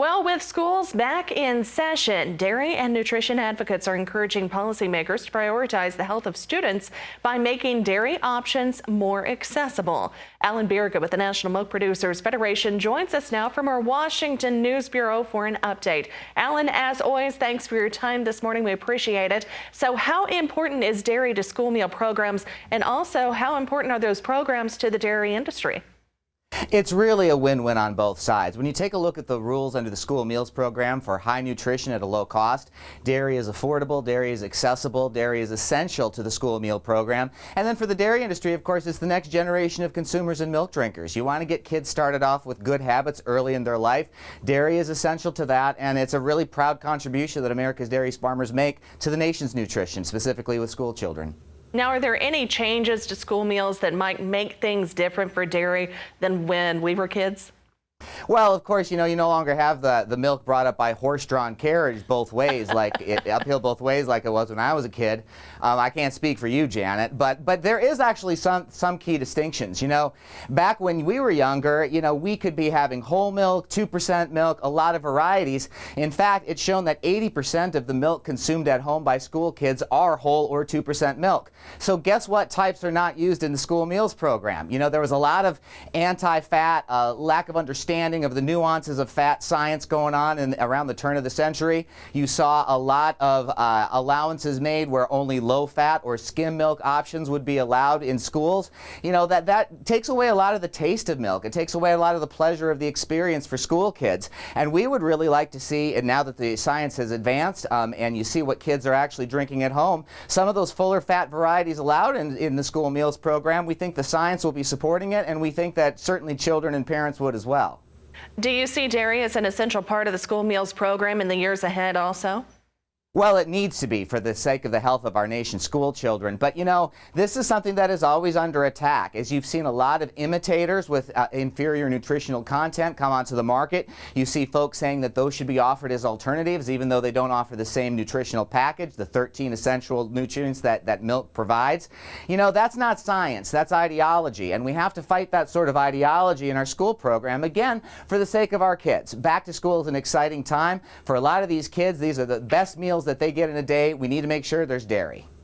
Well, with schools back in session, dairy and nutrition advocates are encouraging policymakers to prioritize the health of students by making dairy options more accessible. Bjerga with the National Milk Producers Federation joins us now from our Washington News Bureau for an update. Alan, as always, thanks for your time this morning. We appreciate it. So how important is dairy to school meal programs, and also how important are those programs to the dairy industry? It's really a win-win on both sides. When you take a look at the rules under the school meals program for high nutrition at a low cost, dairy is affordable, dairy is accessible, dairy is essential to the school meal program. And then for the dairy industry, of course, it's the next generation of consumers and milk drinkers. You want to get kids started off with good habits early in their life. Dairy is essential to that, and it's a really proud contribution that America's dairy farmers make to the nation's nutrition, specifically with school children. Now, are there any changes to school meals that might make things different for dairy than when we were kids? Well, of course, you no longer have the milk brought up by horse-drawn carriage both ways, uphill both ways like it was when I was a kid. I can't speak for you, Janet, but there is actually some key distinctions. Back when we were younger, we could be having whole milk, 2% milk, a lot of varieties. In fact, it's shown that 80% of the milk consumed at home by school kids are whole or 2% milk. So guess what types are not used in the school meals program? There was a lot of anti-fat, lack of understanding of the nuances of fat science going on around the turn of the century. You saw a lot of allowances made where only low-fat or skim milk options would be allowed in schools. That takes away a lot of the taste of milk. It takes away a lot of the pleasure of the experience for school kids. And we would really like to see, and now that the science has advanced and you see what kids are actually drinking at home, some of those fuller fat varieties allowed in the school meals program. We think the science will be supporting it, and we think that certainly children and parents would as well. Do you see dairy as an essential part of the school meals program in the years ahead also? Well, it needs to be for the sake of the health of our nation's school children. But, this is something that is always under attack. As you've seen a lot of imitators with inferior nutritional content come onto the market, you see folks saying that those should be offered as alternatives, even though they don't offer the same nutritional package, the 13 essential nutrients that milk provides. That's not science. That's ideology. And we have to fight that sort of ideology in our school program, again, for the sake of our kids. Back to school is an exciting time. For a lot of these kids, these are the best meals that they get in a day. We need to make sure there's dairy.